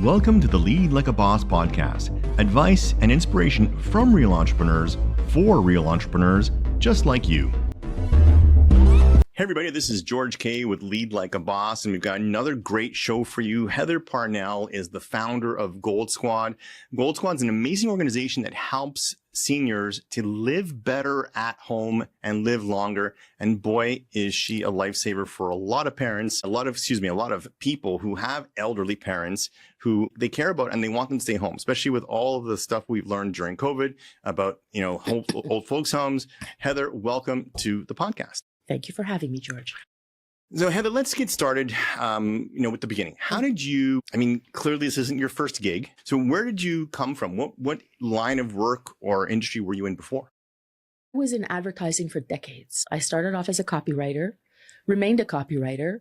Welcome to the Lead Like a Boss podcast. Advice and inspiration from real entrepreneurs for real entrepreneurs just like you. Hey everybody, this is George K with Lead Like a Boss, and we've got another great show for you. Heather Parnell is the founder of Gold Squad. Gold Squad is an amazing organization that helps seniors to live better at home and live longer. And boy, is she a lifesaver for a lot of parents, a lot of people who have elderly parents who they care about and they want them to stay home, especially with all of the stuff we've learned during COVID about, old folks' homes. Heather, welcome to the podcast. Thank you for having me, George. So Heather, let's get started, with the beginning. How did you, clearly this isn't your first gig. So where did you come from? What line of work or industry were you in before? I was in advertising for decades. I started off as a copywriter, remained a copywriter,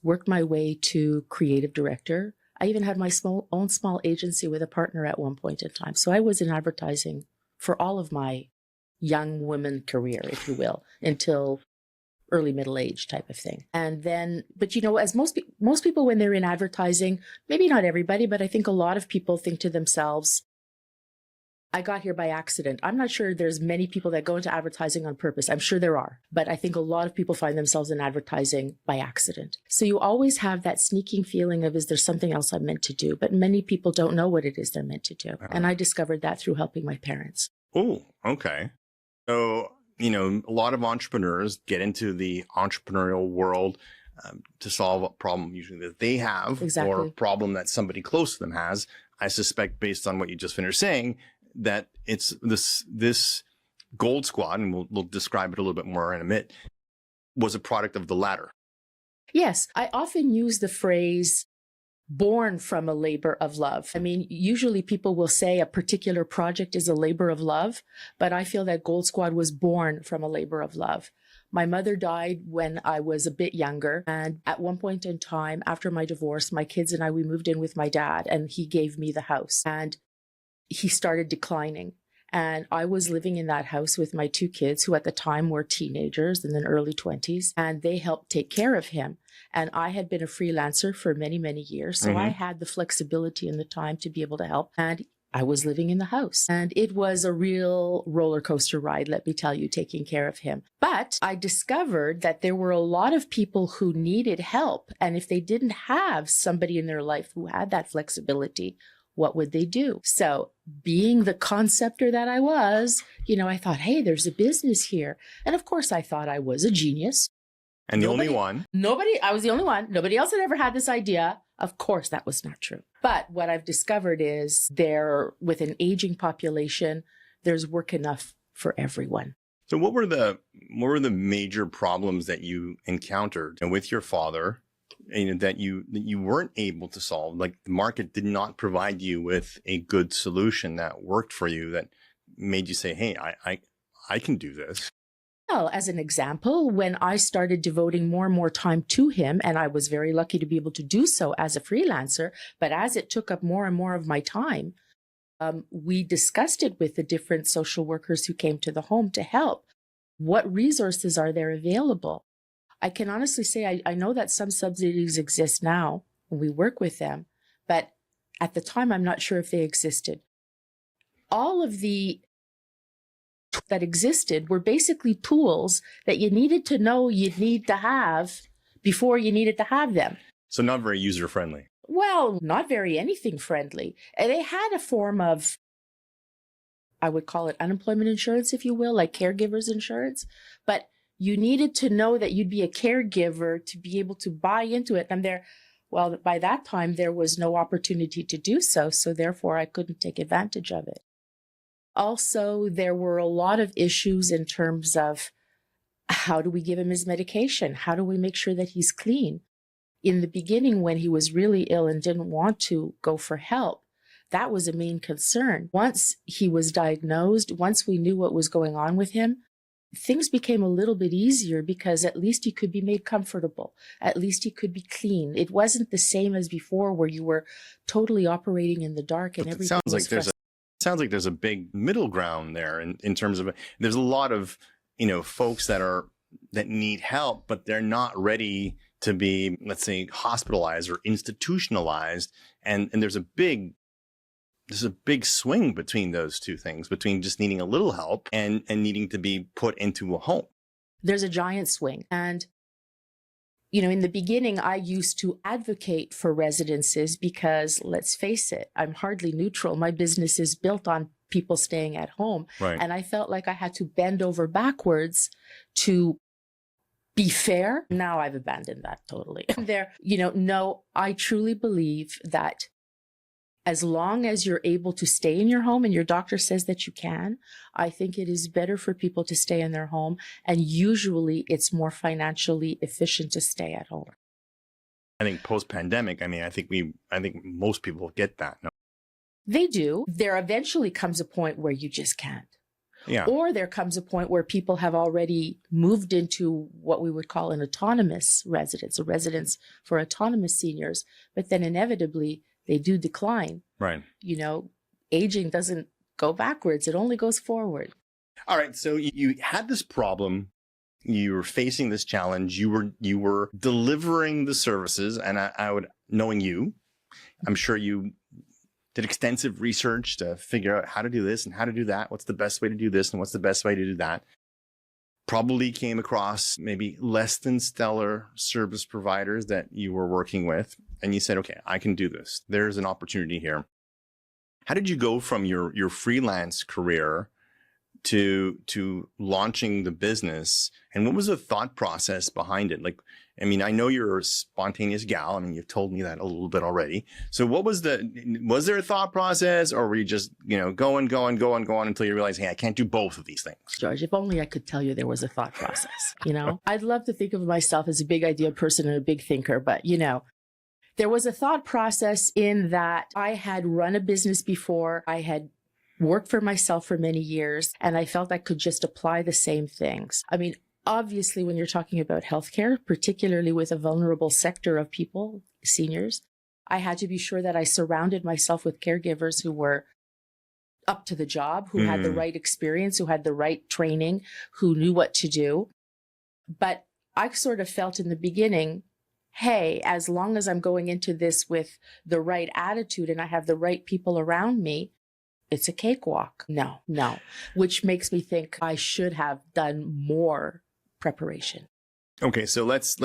worked my way to creative director. I even had my own small agency with a partner at one point in time. So I was in advertising for all of my young women career, if you will, until early middle age type of thing. And then, but as most people, when they're in advertising, maybe not everybody, but I think a lot of people think to themselves, I got here by accident. I'm not sure there's many people that go into advertising on purpose. I'm sure there are, but I think a lot of people find themselves in advertising by accident. So you always have that sneaking feeling of, is there something else I'm meant to do? But many people don't know what it is they're meant to do. And I discovered that through helping my parents. Oh, okay. So a lot of entrepreneurs get into the entrepreneurial world to solve a problem usually that they have, Exactly. Or a problem that somebody close to them has. I suspect, based on what you just finished saying, that it's this Gold Squad, and we'll describe it a little bit more in a minute, was a product of the latter. Yes, I often use the phrase born from a labor of love. Usually people will say a particular project is a labor of love, but I feel that Gold Squad was born from a labor of love. My mother died when I was a bit younger. And at one point in time, after my divorce, my kids and we moved in with my dad, and he gave me the house, and he started declining. And I was living in that house with my two kids, who at the time were teenagers in their early 20s, and they helped take care of him. And I had been a freelancer for many, many years. So I had the flexibility and the time to be able to help. And I was living in the house. And it was a real roller coaster ride, let me tell you, taking care of him. But I discovered that there were a lot of people who needed help. And if they didn't have somebody in their life who had that flexibility, what would they do? So being the conceptor that I was, I thought, hey, there's a business here. And of course, I thought I was a genius. And the only one. I was the only one. Nobody else had ever had this idea. Of course, that was not true. But what I've discovered is with an aging population, there's work enough for everyone. So what were the major problems that you encountered with your father, that you weren't able to solve? Like, the market did not provide you with a good solution that worked for you, that made you say, hey, I can do this. Well, as an example, when I started devoting more and more time to him, and I was very lucky to be able to do so as a freelancer, but as it took up more and more of my time, we discussed it with the different social workers who came to the home to help. What resources are there available? I can honestly say I know that some subsidies exist now when we work with them, but at the time, I'm not sure if they existed. All of the that existed were basically tools that you needed to know you'd need to have before you needed to have them. So not very user-friendly. Well, not very anything friendly. They had a form of, I would call it unemployment insurance, if you will, like caregivers insurance. But you needed to know that you'd be a caregiver to be able to buy into it. And by that time, there was no opportunity to do so. So therefore, I couldn't take advantage of it. Also, there were a lot of issues in terms of, how do we give him his medication? How do we make sure that he's clean? In the beginning, when he was really ill and didn't want to go for help, that was a main concern. Once he was diagnosed, once we knew what was going on with him, things became a little bit easier, because at least he could be made comfortable. At least he could be clean. It wasn't the same as before, where you were totally operating in the dark and everything was frustrating. Sounds like there's a big middle ground there in terms of, there's a lot of, folks that need help, but they're not ready to be, let's say, hospitalized or institutionalized. And there's a big swing between those two things, between just needing a little help and needing to be put into a home. There's a giant swing. And, in the beginning, I used to advocate for residences because, let's face it, I'm hardly neutral. My business is built on people staying at home. Right. And I felt like I had to bend over backwards to be fair. Now I've abandoned that totally. No, I truly believe that as long as you're able to stay in your home and your doctor says that you can, I think it is better for people to stay in their home. And usually it's more financially efficient to stay at home. I think post-pandemic, I think most people get that. No? They do. There eventually comes a point where you just can't. Yeah. Or there comes a point where people have already moved into what we would call an autonomous residence, a residence for autonomous seniors, but then inevitably they do decline. Right. Aging doesn't go backwards. It only goes forward. All right. So you had this problem. You were facing this challenge. You were delivering the services. And I would, knowing you, I'm sure you did extensive research to figure out how to do this and how to do that. What's the best way to do this and what's the best way to do that? Probably came across maybe less than stellar service providers that you were working with. And you said, okay, I can do this. There's an opportunity here. How did you go from your freelance career to launching the business? And what was the thought process behind it? I know you're a spontaneous gal. You've told me that a little bit already. So was there a thought process, or were you just, going until you realize, hey, I can't do both of these things? George, if only I could tell you there was a thought process, I'd love to think of myself as a big idea person and a big thinker, but there was a thought process in that I had run a business before. I had worked for myself for many years, and I felt I could just apply the same things. Obviously, when you're talking about healthcare, particularly with a vulnerable sector of people, seniors, I had to be sure that I surrounded myself with caregivers who were up to the job, who had the right experience, who had the right training, who knew what to do. But I sort of felt in the beginning, hey, as long as I'm going into this with the right attitude and I have the right people around me, it's a cakewalk. No, which makes me think I should have done more preparation. Okay, so let's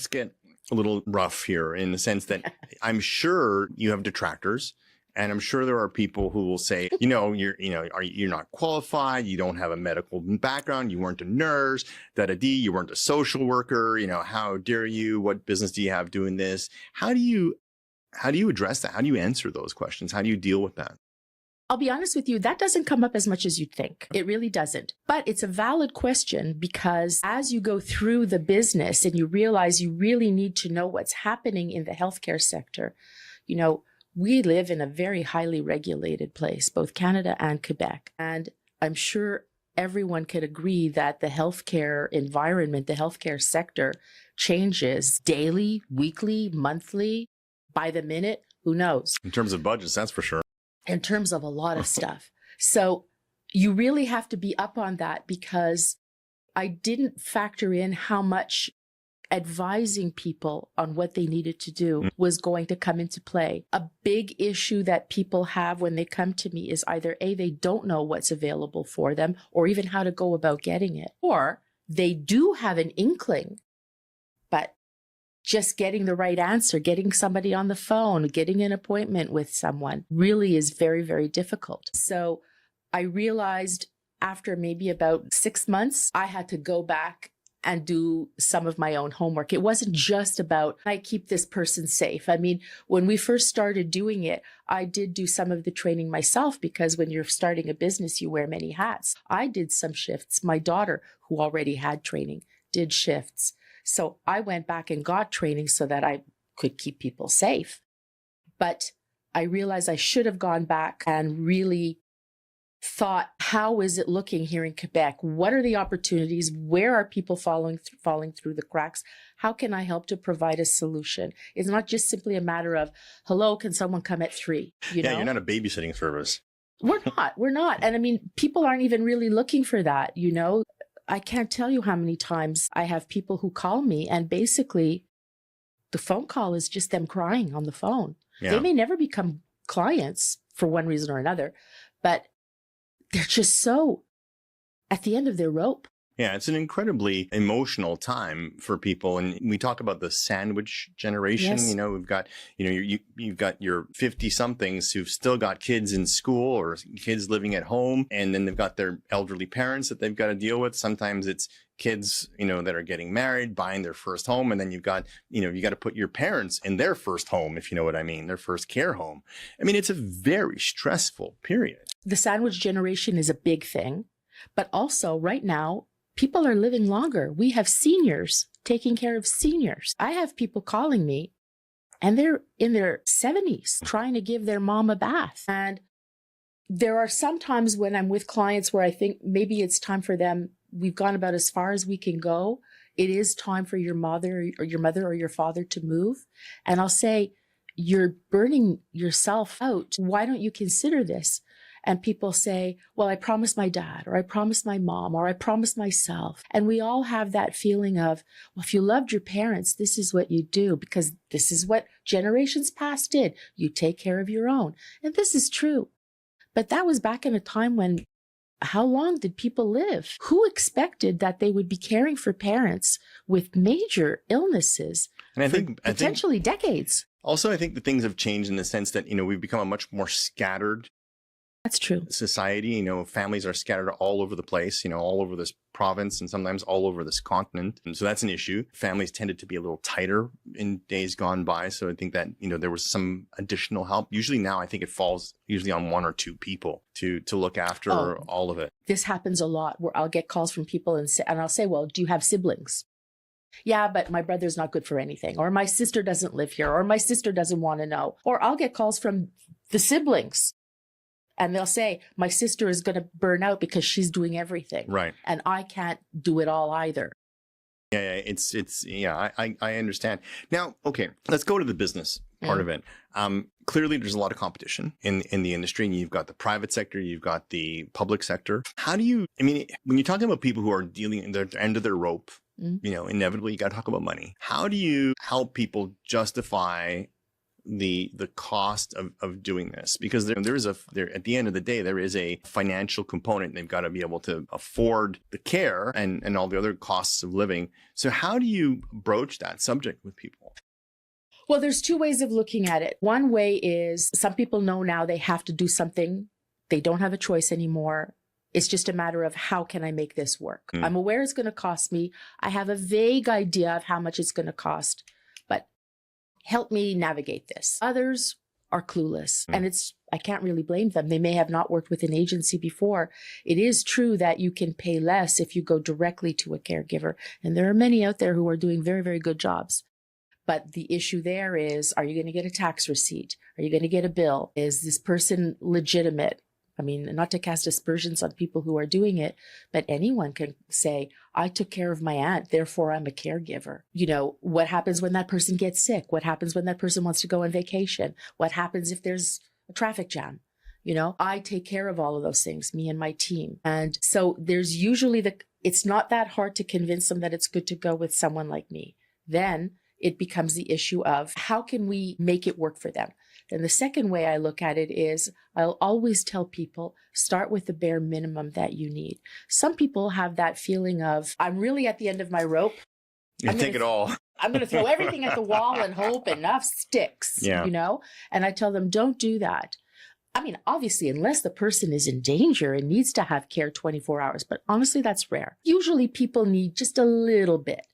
get a little rough here in the sense that I'm sure you have detractors, and I'm sure there are people who will say, you're not qualified, you don't have a medical background, you weren't a nurse, you weren't a social worker, how dare you? What business do you have doing this? How do you address that? How do you answer those questions? How do you deal with that? I'll be honest with you, that doesn't come up as much as you'd think. It really doesn't. But it's a valid question, because as you go through the business and you realize you really need to know what's happening in the healthcare sector, we live in a very highly regulated place, both Canada and Quebec. And I'm sure everyone could agree that the healthcare environment, the healthcare sector changes daily, weekly, monthly, by the minute, who knows? In terms of budgets, that's for sure. In terms of a lot of stuff. So you really have to be up on that, because I didn't factor in how much advising people on what they needed to do was going to come into play. A big issue that people have when they come to me is either A, they don't know what's available for them or even how to go about getting it, or they do have an inkling, but just getting the right answer, getting somebody on the phone, getting an appointment with someone really is very, very difficult. So I realized after maybe about 6 months, I had to go back and do some of my own homework. It wasn't just about, I keep this person safe. When we first started doing it, I did do some of the training myself, because when you're starting a business, you wear many hats. I did some shifts. My daughter, who already had training, did shifts. So I went back and got training so that I could keep people safe. But I realized I should have gone back and really thought, how is it looking here in Quebec? What are the opportunities? Where are people falling through the cracks? How can I help to provide a solution? It's not just simply a matter of, hello, can someone come at 3? You're not a babysitting service. We're not. And people aren't even really looking for that, I can't tell you how many times I have people who call me and basically The phone call is just them crying on the phone. Yeah. They may never become clients for one reason or another, but they're just so at the end of their rope. Yeah, it's an incredibly emotional time for people. And we talk about the sandwich generation. Yes. We've got, you've got your 50 somethings who've still got kids in school or kids living at home. And then they've got their elderly parents that they've got to deal with. Sometimes it's kids, that are getting married, buying their first home. And then you've got, you got to put your parents in their first home, if you know what I mean, their first care home. I mean, it's a very stressful period. The sandwich generation is a big thing, but also right now, people are living longer. We have seniors taking care of seniors. I have people calling me and they're in their 70s trying to give their mom a bath. And there are some times when I'm with clients where I think maybe it's time for them. We've gone about as far as we can go. It is time for your mother or your father to move. And I'll say, you're burning yourself out. Why don't you consider this? And people say, well, I promised my dad, or I promised my mom, or I promised myself. And we all have that feeling of, well, if you loved your parents, this is what you do, because this is what generations past did. You take care of your own. And this is true. But that was back in a time when, how long did people live? Who expected that they would be caring for parents with major illnesses and I for think potentially decades? Also, I think that things have changed in the sense that, we've become a much more scattered That's true. society. Families are scattered all over the place, all over this province and sometimes all over this continent. And so that's an issue. Families tended to be a little tighter in days gone by. So I think that, there was some additional help. Usually now I think it falls usually on one or two people to look after all of it. This happens a lot where I'll get calls from people and I'll say, well, do you have siblings? Yeah, but my brother's not good for anything. Or my sister doesn't live here. Or my sister doesn't want to know. Or I'll get calls from the siblings. And they'll say, my sister is going to burn out because she's doing everything. Right. And I can't do it all either. Yeah, I understand. Now, okay, let's go to the business part of it. Clearly, there's a lot of competition in the industry, and you've got the private sector, you've got the public sector. How do you, when you're talking about people who are dealing at the end of their rope, inevitably you got to talk about money. How do you help people justify the cost of doing this? Because there is at the end of the day, there is a financial component. They've got to be able to afford the care and all the other costs of living. So how do you broach that subject with people? Well, there's two ways of looking at it. One way is some people know now they have to do something. They don't have a choice anymore. It's just a matter of how can I make this work? I'm aware it's going to cost me. I have a vague idea of how much it's going to cost, but help me navigate this. Others are clueless, and I can't really blame them. They may have not worked with an agency before. It is true that you can pay less if you go directly to a caregiver, and there are many out there who are doing very, very good jobs. But the issue there is, are you going to get a tax receipt? Are you going to get a bill? Is this person legitimate? I mean, not to cast aspersions on people who are doing it, but anyone can say, I took care of my aunt, therefore I'm a caregiver. What happens when that person gets sick? What happens when that person wants to go on vacation? What happens if there's a traffic jam? I take care of all of those things, me and my team. And so there's usually it's not that hard to convince them that it's good to go with someone like me. Then it becomes the issue of how can we make it work for them? And the second way I look at it is I'll always tell people, start with the bare minimum that you need. Some people have that feeling of, I'm really at the end of my rope. Take it all. I'm going to throw everything at the wall and hope enough sticks, And I tell them, don't do that. Obviously, unless the person is in danger and needs to have care 24 hours, but honestly, that's rare. Usually people need just a little bit.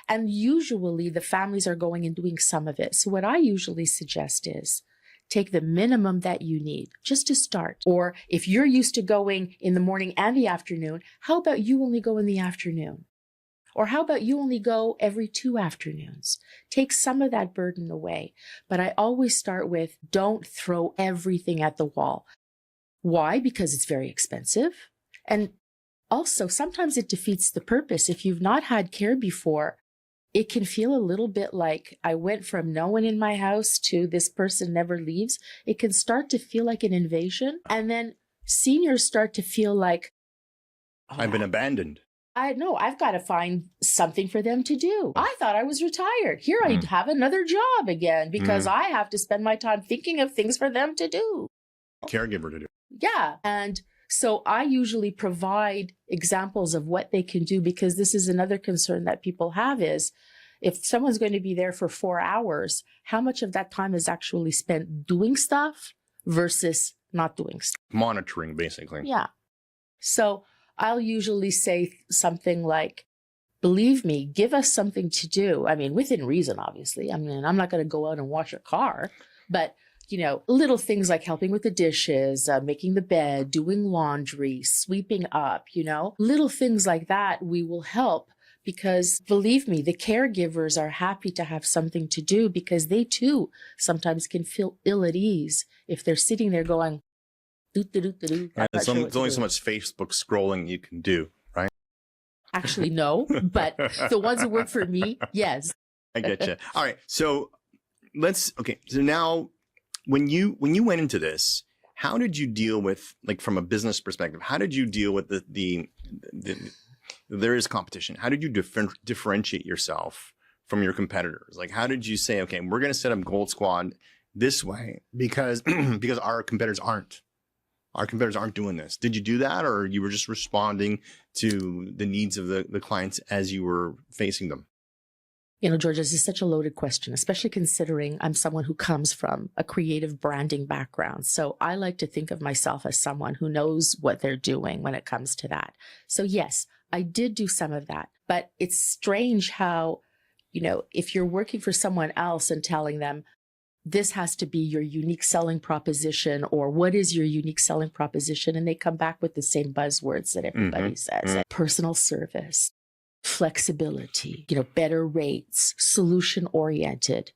And usually the families are going and doing some of it. So what I usually suggest is take the minimum that you need just to start. Or if you're used to going in the morning and the afternoon, how about you only go in the afternoon? Or how about you only go every 2 afternoons? Take some of that burden away. But I always start with, don't throw everything at the wall. Why? Because it's very expensive. And also, sometimes it defeats the purpose. If you've not had care before, it can feel a little bit like I went from no one in my house to this person never leaves. It can start to feel like an invasion. And then seniors start to feel like, I've been abandoned. I know I've got to find something for them to do. I thought I was retired. Here I have another job again because I have to spend my time thinking of things for them to do. Caregiver to do. Yeah. And so I usually provide examples of what they can do, because this is another concern that people have is if someone's going to be there for 4 hours, how much of that time is actually spent doing stuff versus not doing stuff? Monitoring, basically. Yeah. So I'll usually say something like, believe me, give us something to do. I mean, within reason, obviously. I mean, I'm not going to go out and wash your car, but little things like helping with the dishes, making the bed, doing laundry, sweeping up, little things like that, we will help, because believe me, the caregivers are happy to have something to do, because they too sometimes can feel ill at ease if they're sitting there going, do. There's only so much Facebook scrolling you can do, right? Actually, no, but the ones that work for me, yes. I get you. All right. So so now, when you went into this, how did you deal with, like, from a business perspective, how did you deal with the there is competition? How did you differentiate yourself from your competitors? Like, how did you say, okay, we're going to set up Gold Squad this way because our competitors aren't doing this? Did you do that, or you were just responding to the needs of the clients as you were facing them? George, this is such a loaded question, especially considering I'm someone who comes from a creative branding background. So I like to think of myself as someone who knows what they're doing when it comes to that. So yes, I did do some of that, but it's strange how, if you're working for someone else and telling them, this has to be your unique selling proposition, or what is your unique selling proposition? And they come back with the same buzzwords that everybody says. Personal service, flexibility, better rates, solution-oriented.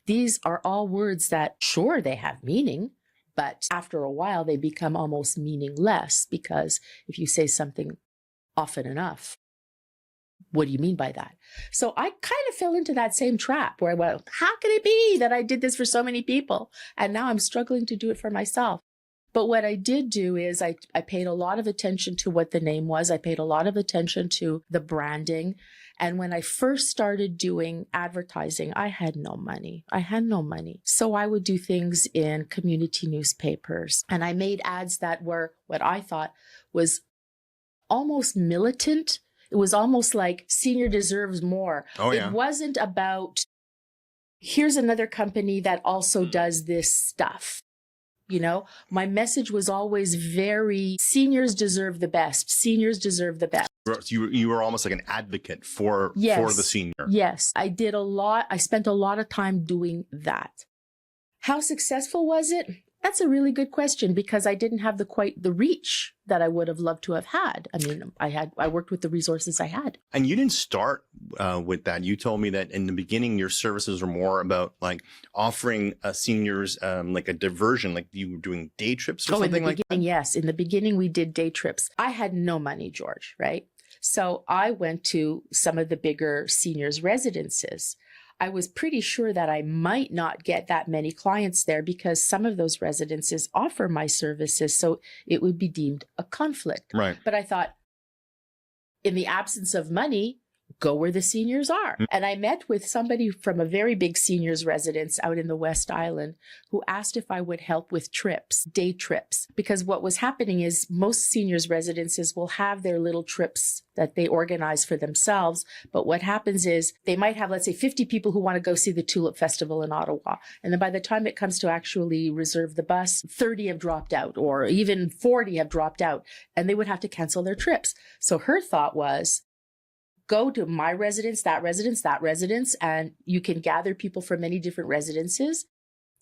These are all words that, sure, they have meaning, but after a while, they become almost meaningless, because if you say something often enough, what do you mean by that? So I kind of fell into that same trap where I went, how can it be that I did this for so many people, and now I'm struggling to do it for myself? But what I did do is I paid a lot of attention to what the name was. I paid a lot of attention to the branding. And when I first started doing advertising, I had no money. So I would do things in community newspapers. And I made ads that were what I thought was almost militant. It was almost like senior deserves more. Oh, yeah. It wasn't about, here's another company that also does this stuff. My message was always very, seniors deserve the best. Seniors deserve the best. You were almost like an advocate for the senior. Yes, I did a lot. I spent a lot of time doing that. How successful was it? That's a really good question, because I didn't have quite the reach that I would have loved to have had. I mean, I worked with the resources I had. And you didn't start with that. You told me that in the beginning, your services were more about like offering seniors like a diversion, like you were doing day trips or something like that? Yes. In the beginning, we did day trips. I had no money, George, right? So I went to some of the bigger seniors' residences. I was pretty sure that I might not get that many clients there, because some of those residences offer my services, so it would be deemed a conflict. Right. But I thought, in the absence of money, go where the seniors are. And I met with somebody from a very big seniors residence out in the West Island who asked if I would help with trips, day trips, because what was happening is most seniors residences will have their little trips that they organize for themselves. But what happens is they might have, let's say, 50 people who want to go see the Tulip Festival in Ottawa. And then by the time it comes to actually reserve the bus, 30 have dropped out, or even 40 have dropped out, and they would have to cancel their trips. So her thought was, go to my residence, that residence, and you can gather people from many different residences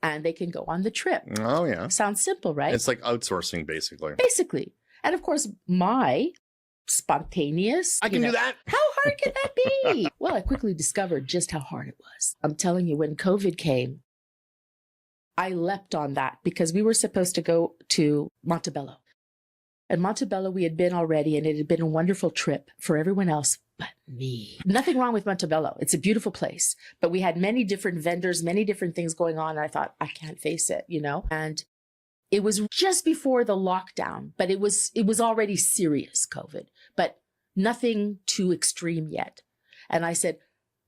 and they can go on the trip. Oh, yeah. Sounds simple, right? It's like outsourcing, basically. Basically. And of course, my spontaneous. I can do that. How hard can that be? Well, I quickly discovered just how hard it was. I'm telling you, when COVID came, I leapt on that because we were supposed to go to Montebello. At Montebello, we had been already, and it had been a wonderful trip for everyone else but me. Nothing wrong with Montebello. It's a beautiful place. But we had many different vendors, many different things going on. And I thought, I can't face it, And it was just before the lockdown, but it was already serious COVID. But, nothing too extreme yet. And I said,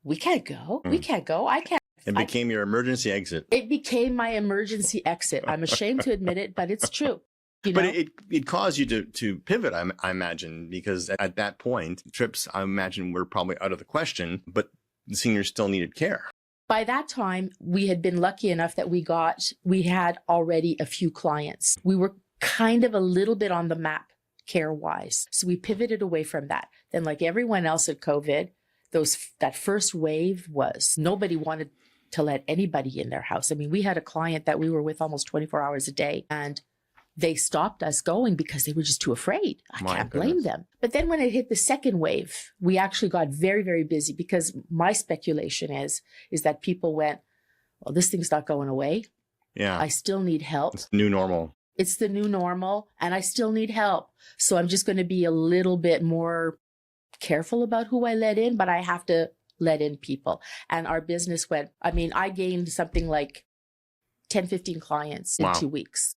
we can't go. We can't go. I can't. It became your emergency exit. It became my emergency exit. I'm ashamed to admit it, but it's true. You know? But it caused you to pivot, I imagine, because at that point, trips, I imagine, were probably out of the question, but the seniors still needed care. By that time, we had been lucky enough that we had already a few clients. We were kind of a little bit on the map care-wise. So we pivoted away from that. Then, like everyone else at COVID, that first wave was nobody wanted to let anybody in their house. I mean, we had a client that we were with almost 24 hours a day, and they stopped us going because they were just too afraid. I can't blame them. But then when it hit the second wave, we actually got very, very busy, because my speculation is that people went, well, this thing's not going away. Yeah. I still need help. It's the new normal. It's the new normal, and I still need help. So I'm just going to be a little bit more careful about who I let in, but I have to let in people. And our business went, I mean, I gained something like 10, 15 clients in 2 weeks.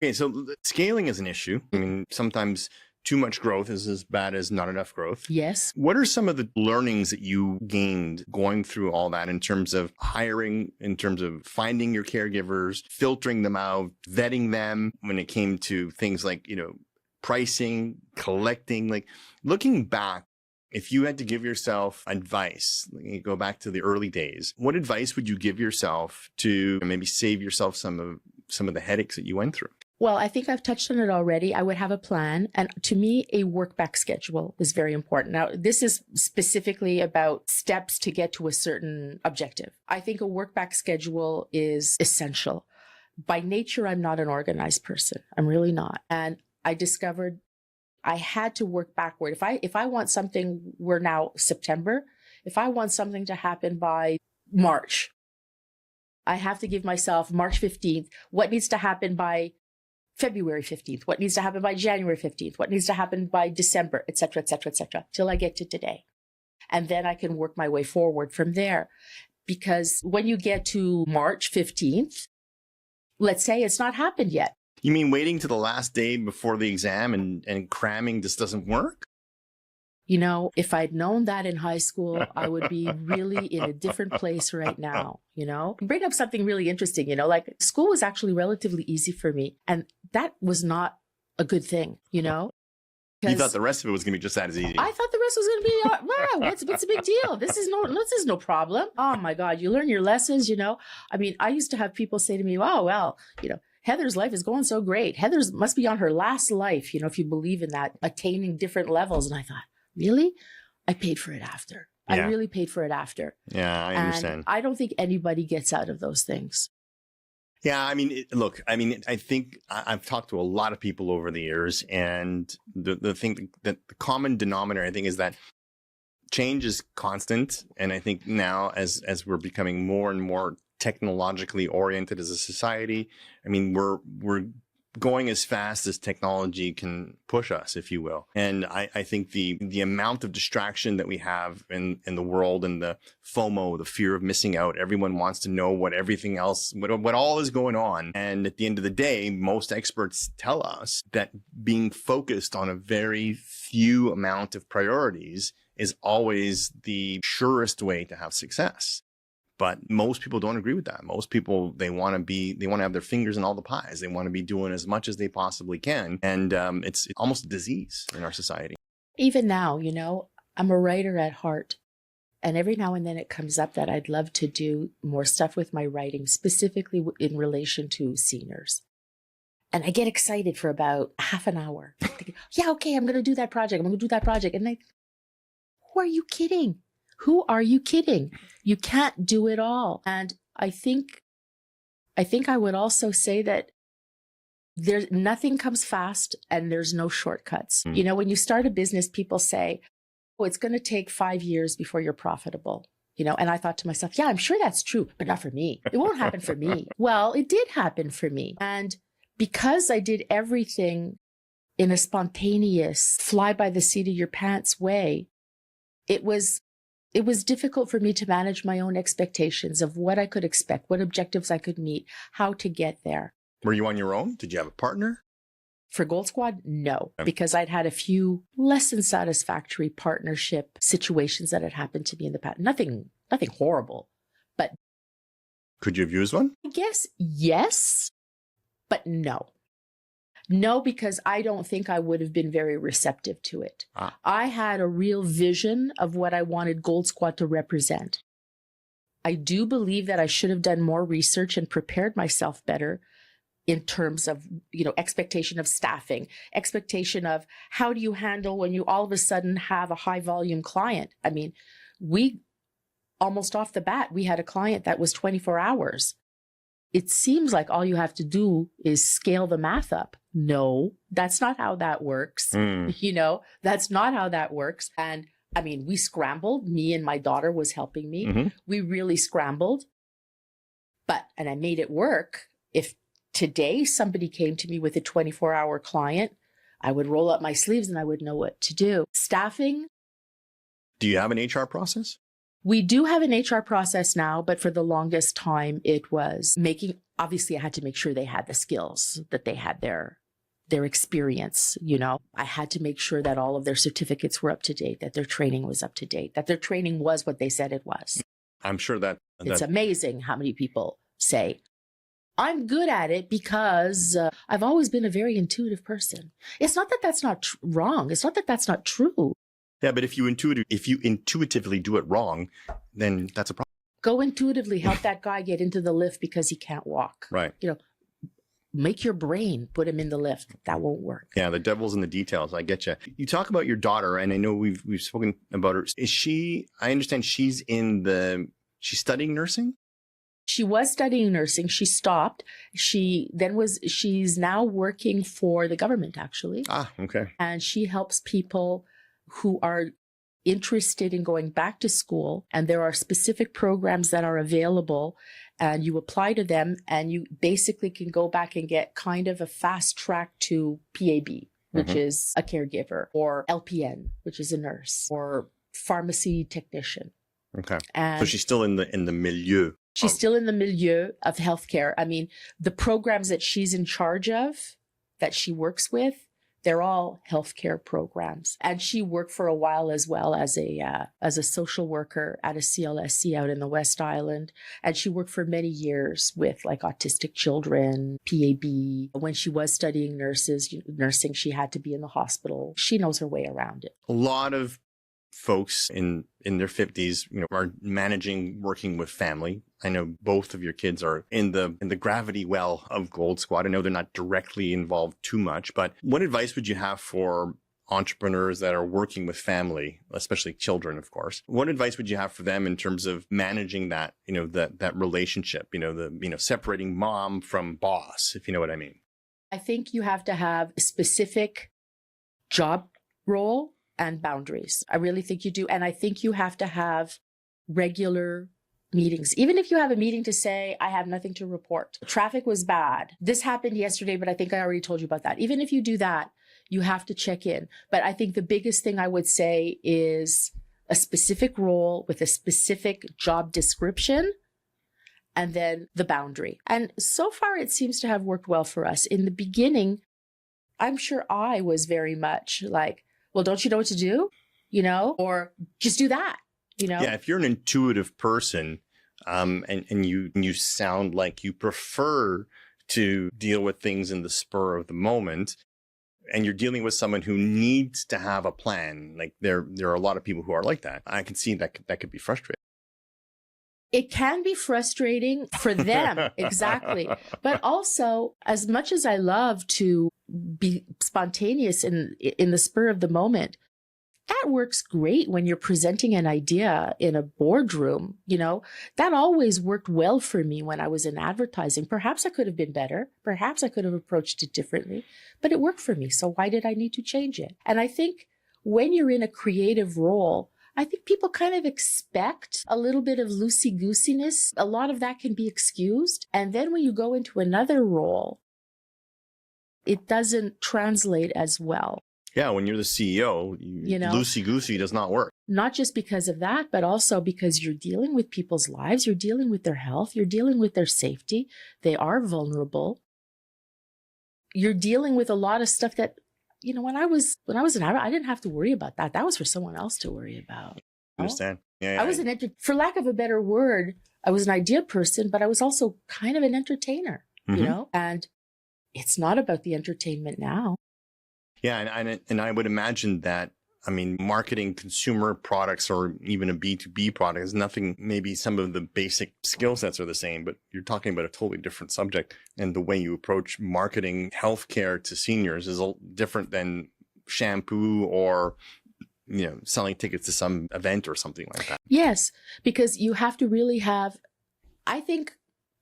Okay, so scaling is an issue. I mean, sometimes too much growth is as bad as not enough growth. Yes. What are some of the learnings that you gained going through all that in terms of hiring, in terms of finding your caregivers, filtering them out, vetting them when it came to things like, pricing, collecting, like looking back? If you had to give yourself advice, you go back to the early days, what advice would you give yourself to maybe save yourself some of the headaches that you went through? Well, I think I've touched on it already. I would have a plan. And to me, a work back schedule is very important. Now, this is specifically about steps to get to a certain objective. I think a work back schedule is essential. By nature, I'm not an organized person. I'm really not. And I discovered I had to work backward. If I want something, we're now September. If I want something to happen by March, I have to give myself March 15th. What needs to happen by February 15th? What needs to happen by January 15th? What needs to happen by December, et cetera, till I get to today. And then I can work my way forward from there. Because when you get to March 15th, let's say it's not happened yet. You mean waiting to the last day before the exam and cramming just doesn't work? If I'd known that in high school, I would be really in a different place right now, Bring up something really interesting, like school was actually relatively easy for me. And that was not a good thing, You thought the rest of it was going to be just that as easy. I thought the rest was going to be, wow, what's a big deal? This is no problem. Oh my God, you learn your lessons, I mean, I used to have people say to me, oh, well, Heather's life is going so great. Heather's must be on her last life, if you believe in that, attaining different levels. And I thought, really? I paid for it after. Yeah. I really paid for it after. Yeah, I understand. And I don't think anybody gets out of those things. Yeah, I mean, I think I've talked to a lot of people over the years, and the thing that the common denominator, I think, is that change is constant. And I think now as we're becoming more and more technologically oriented as a society, I mean, we're going as fast as technology can push us, if you will. And I think the amount of distraction that we have in the world, and the FOMO, the fear of missing out, everyone wants to know what everything else, what all is going on. And at the end of the day, most experts tell us that being focused on a very few amount of priorities is always the surest way to have success. But most people don't agree with that. Most people, they want to have their fingers in all the pies. They want to be doing as much as they possibly can. And it's almost a disease in our society. Even now, I'm a writer at heart. And every now and then it comes up that I'd love to do more stuff with my writing, specifically in relation to seniors. And I get excited for about half an hour. Yeah, okay, I'm going to do that project. And who are you kidding? Who are you kidding? You can't do it all. And I think I would also say that nothing comes fast and there's no shortcuts. When you start a business, people say, oh, it's going to take 5 years before you're profitable. And I thought to myself, yeah, I'm sure that's true, but not for me. It won't happen for me. Well, it did happen for me. And because I did everything in a spontaneous, fly by the seat of your pants way, it was difficult for me to manage my own expectations of what I could expect, what objectives I could meet, how to get there. Were you on your own? Did you have a partner? For Gold Squad, no, because I'd had a few less than satisfactory partnership situations that had happened to me in the past. Nothing horrible, but could you have used one? I guess yes, but no. No, because I don't think I would have been very receptive to it. I had a real vision of what I wanted Gold Squad to represent. I do believe that I should have done more research and prepared myself better in terms of, expectation of staffing, expectation of how do you handle when you all of a sudden have a high volume client. I mean, we almost off the bat, we had a client that was 24 hours. It seems like all you have to do is scale the math up. No, that's not how that works. That's not how that works. And I mean, we scrambled. Me and my daughter was helping me. Mm-hmm. We really scrambled, and I made it work. If today somebody came to me with a 24-hour client, I would roll up my sleeves and I would know what to do. Staffing. Do you have an HR process? We do have an HR process now, but for the longest time it was obviously I had to make sure they had the skills, that they had their experience. I had to make sure that all of their certificates were up to date, that their training was up to date, that their training was what they said it was. I'm sure that it's amazing how many people say, I'm good at it because I've always been a very intuitive person. It's not that that's not wrong. It's not that that's not true. Yeah, but if you intuitively do it wrong, then that's a problem. Go intuitively help that guy get into the lift because he can't walk. Right. Make your brain put him in the lift. That won't work. Yeah, the devil's in the details. I get you. You talk about your daughter, and I know we've spoken about her. I understand she's studying nursing? She was studying nursing. She stopped. She's now working for the government, actually. Okay. And she helps people who are interested in going back to school. And there are specific programs that are available, and you apply to them, and you basically can go back and get kind of a fast track to PAB, which is a caregiver, or LPN, which is a nurse, or pharmacy technician. Okay. And so she's still in the milieu. She's still in the milieu of healthcare. I mean, the programs that she's in charge of, that she works with, they're all healthcare programs. And she worked for a while as well as a social worker at a CLSC out in the West Island. And she worked for many years with like autistic children, PAB. When she was studying nursing, she had to be in the hospital. She knows her way around it. A lot of folks in their 50s, are working with family. I know both of your kids are in the gravity well of Gold Squad. I know they're not directly involved too much, but what advice would you have for entrepreneurs that are working with family, especially children, of course? What advice would you have for them in terms of managing that, that relationship, separating mom from boss, if you know what I mean? I think you have to have a specific job role and boundaries. I really think you do. And I think you have to have regular meetings. Even if you have a meeting to say, I have nothing to report. Traffic was bad. This happened yesterday, but I think I already told you about that. Even if you do that, you have to check in. But I think the biggest thing I would say is a specific role with a specific job description, and then the boundary. And so far, it seems to have worked well for us. In the beginning, I'm sure I was very much like, well, don't you know what to do? Or just do that, Yeah, if you're an intuitive person, and you sound like you prefer to deal with things in the spur of the moment, and you're dealing with someone who needs to have a plan, like there are a lot of people who are like that. I can see that could be frustrating. It can be frustrating for them, exactly. But also, as much as I love to be spontaneous in the spur of the moment, that works great when you're presenting an idea in a boardroom. That always worked well for me when I was in advertising. Perhaps I could have been better. Perhaps I could have approached it differently, but it worked for me. So why did I need to change it? And I think when you're in a creative role, I think people kind of expect a little bit of loosey-goosiness. A lot of that can be excused. And then when you go into another role, it doesn't translate as well. Yeah, when you're the CEO, loosey-goosey does not work. Not just because of that, but also because you're dealing with people's lives, you're dealing with their health, you're dealing with their safety. They are vulnerable. you're dealing with a lot of stuff that, when I was an adult, I didn't have to worry about that. That was for someone else to worry about. Understand. Yeah. I was for lack of a better word, I was an idea person, but I was also kind of an entertainer, and it's not about the entertainment now. Yeah. And I would imagine that, marketing consumer products or even a B2B product is nothing. Maybe some of the basic skill sets are the same, but you're talking about a totally different subject. And the way you approach marketing healthcare to seniors is different than shampoo or, selling tickets to some event or something like that. Yes, because you have to really have, I think,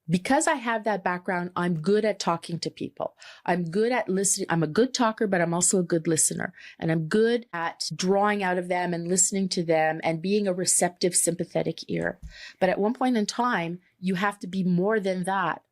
because I have that background, I'm good at talking to people. I'm good at listening. I'm a good talker, but I'm also a good listener. And I'm good at drawing out of them and listening to them and being a receptive, sympathetic ear. But at one point in time, you have to be more than that.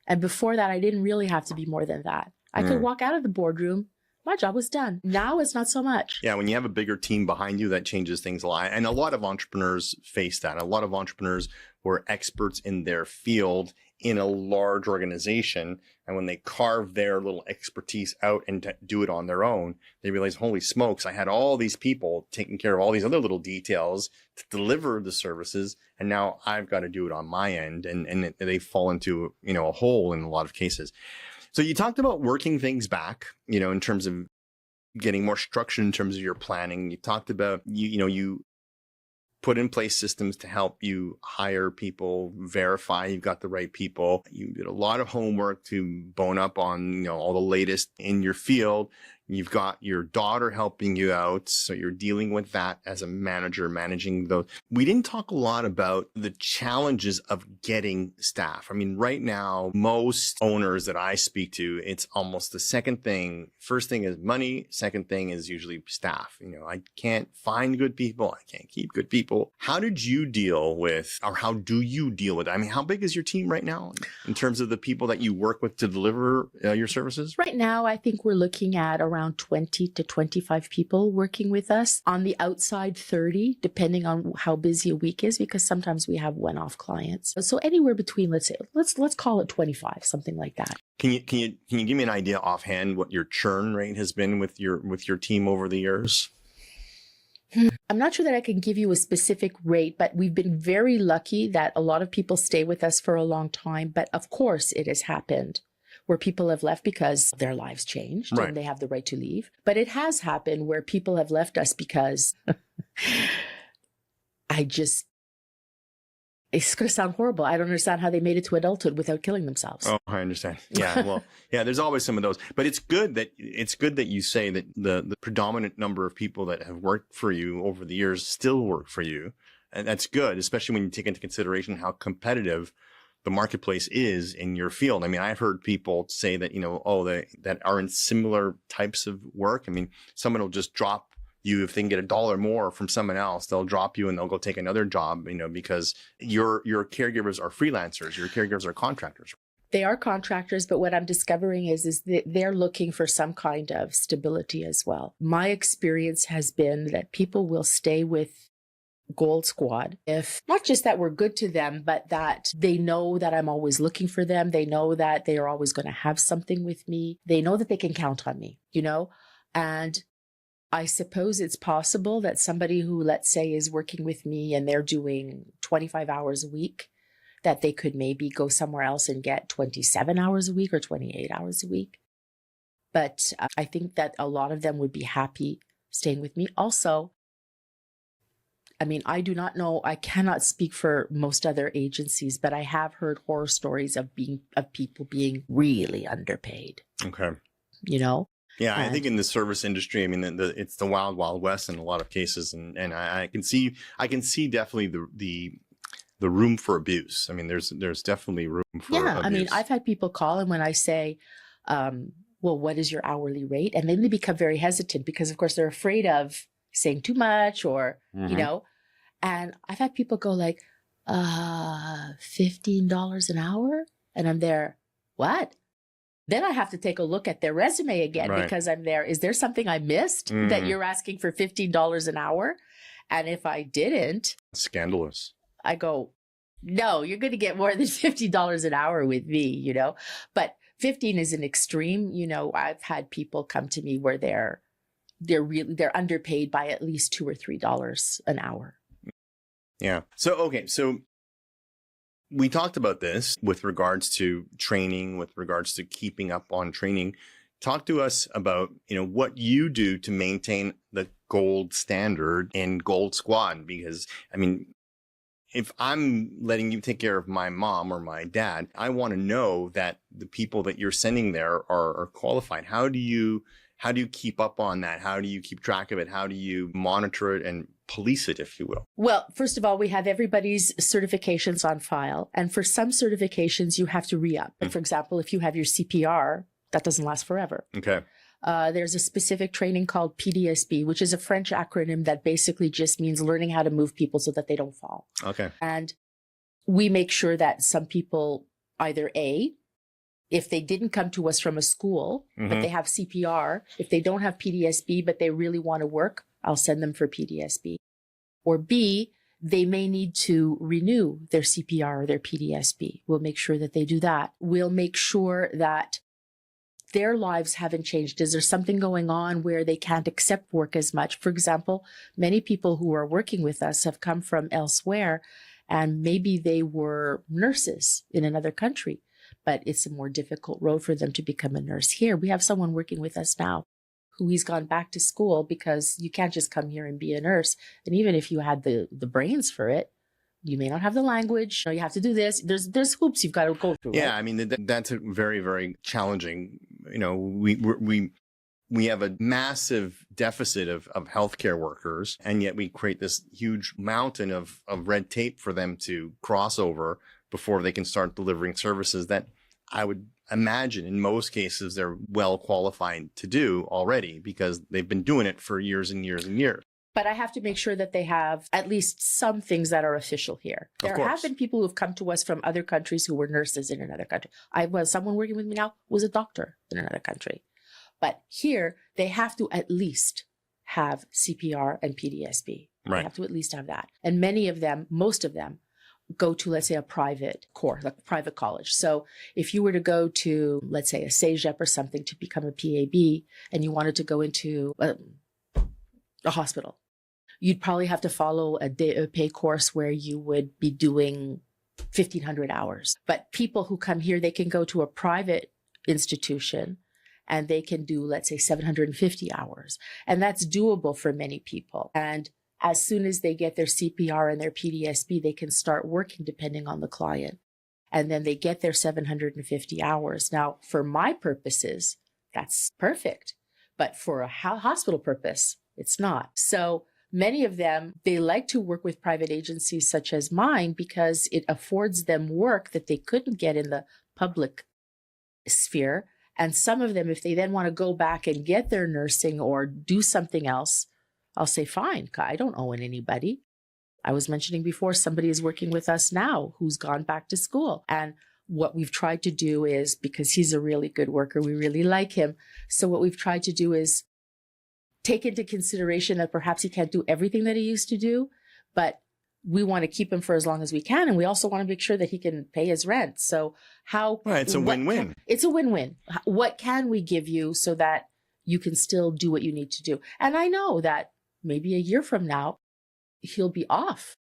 And before that, I didn't really have to be more than that. I could walk out of the boardroom. My job was done. Now it's not so much. Yeah, when you have a bigger team behind you, that changes things a lot. And a lot of entrepreneurs face that. A lot of entrepreneurs were experts in their field in a large organization. And when they carve their little expertise out and do it on their own, they realize, holy smokes, I had all these people taking care of all these other little details to deliver the services. And now I've got to do it on my end. And they fall into, a hole in a lot of cases. So you talked about working things back, in terms of getting more structure in terms of your planning. You talked about, you put in place systems to help you hire people, verify you've got the right people. You did a lot of homework to bone up on, all the latest in your field. You've got your daughter helping you out. So you're dealing with that as a manager, managing those. We didn't talk a lot about the challenges of getting staff. Right now, most owners that I speak to, it's almost the second thing. First thing is money. Second thing is usually staff. I can't find good people. I can't keep good people. How did you deal with, or how do you deal with it? How big is your team right now in terms of the people that you work with to deliver your services? Right now, I think we're looking at around 20 to 25 people working with us. On the outside, 30, depending on how busy a week is, because sometimes we have one-off clients. So anywhere between, let's call it 25, something like that. Can you give me an idea offhand what your churn rate has been with your team over the years? I'm not sure that I can give you a specific rate, but we've been very lucky that a lot of people stay with us for a long time. But of course, it has happened where people have left because their lives changed and they have the right to leave. But it has happened where people have left us because it's going to sound horrible. I don't understand how they made it to adulthood without killing themselves. Oh, I understand. Yeah. Well, yeah, there's always some of those, but it's good that you say that the predominant number of people that have worked for you over the years still work for you. And that's good, especially when you take into consideration how competitive the marketplace is in your field. I've heard people say that, that are in similar types of work. Someone will just drop you if they can get $1 more from someone else. They'll drop you and they'll go take another job, because your caregivers are freelancers. Your caregivers are contractors. They are contractors, but what I'm discovering is that they're looking for some kind of stability as well. My experience has been that people will stay with Gold Squad if not just that we're good to them, but that they know that I'm always looking for them. They know that they are always going to have something with me. They know that they can count on me, and I suppose it's possible that somebody who, let's say, is working with me and they're doing 25 hours a week, that they could maybe go somewhere else and get 27 hours a week or 28 hours a week. But I think that a lot of them would be happy staying with me. Also, I do not know, I cannot speak for most other agencies, but I have heard horror stories of people being really underpaid. Okay. Yeah, I think in the service industry, it's the wild, wild west in a lot of cases. And I can see definitely the room for abuse. There's definitely room for abuse. I've had people call, and when I say, well, what is your hourly rate? And then they become very hesitant because, of course, they're afraid of saying too much or, and I've had people go like, $15 an hour? And I'm there, what? Then I have to take a look at their resume again because I'm there. Is there something I missed that you're asking for $15 an hour? And if I didn't, scandalous. I go, no, you're going to get more than $50 an hour with me, But 15 is an extreme. You know, I've had people come to me where they're underpaid by at least $2 or $3 an hour. Yeah. So we talked about this with regards to training, with regards to keeping up on training. Talk to us about, what you do to maintain the gold standard in Gold Squad, because if I'm letting you take care of my mom or my dad, I want to know that the people that you're sending there are qualified. How do you keep up on that? How do you keep track of it? How do you monitor it and police it, if you will? Well, first of all, we have everybody's certifications on file. And for some certifications, you have to re-up. For example, if you have your CPR, that doesn't last forever. Okay. There's a specific training called PDSB, which is a French acronym that basically just means learning how to move people so that they don't fall. Okay. And we make sure that some people either if they didn't come to us from a school, but they have CPR, if they don't have PDSB, but they really want to work, I'll send them for PDSB. Or B, they may need to renew their CPR or their PDSB. We'll make sure that they do that. We'll make sure that their lives haven't changed. Is there something going on where they can't accept work as much? For example, many people who are working with us have come from elsewhere, and maybe they were nurses in another country, but it's a more difficult road for them to become a nurse here. We have someone working with us now who he's gone back to school because you can't just come here and be a nurse. And even if you had the brains for it, you may not have the language. You have to do this. There's hoops you've got to go through. Yeah, right? That's a very, very challenging. We have a massive deficit of healthcare workers, and yet we create this huge mountain of red tape for them to cross over before they can start delivering services that I would imagine in most cases they're well qualified to do already because they've been doing it for years and years and years. But I have to make sure that they have at least some things that are official here. There have been people who have come to us from other countries who were nurses in another country. Someone working with me now was a doctor in another country. But here, they have to at least have CPR and PDSB. Right. They have to at least have that. And many of them, most of them, go to, let's say, a private course, like a private college. So if you were to go to, let's say, a CEGEP or something to become a PAB, and you wanted to go into a hospital, you'd probably have to follow a DEP course where you would be doing 1,500 hours. But people who come here, they can go to a private institution and they can do, let's say, 750 hours. And that's doable for many people. And as soon as they get their CPR and their PDSB, they can start working depending on the client. And then they get their 750 hours. Now, for my purposes, that's perfect. But for a hospital purpose, it's not. So many of them, they like to work with private agencies such as mine because it affords them work that they couldn't get in the public sphere. And some of them, if they then want to go back and get their nursing or do something else, I'll say, fine, I don't owe anybody. I was mentioning before, somebody is working with us now who's gone back to school. And what we've tried to do is, because he's a really good worker, we really like him. So what we've tried to do is take into consideration that perhaps he can't do everything that he used to do, but we want to keep him for as long as we can. And we also want to make sure that he can pay his rent. So it's a win-win. It's a win-win. What can we give you so that you can still do what you need to do? And I know that maybe a year from now, he'll be off.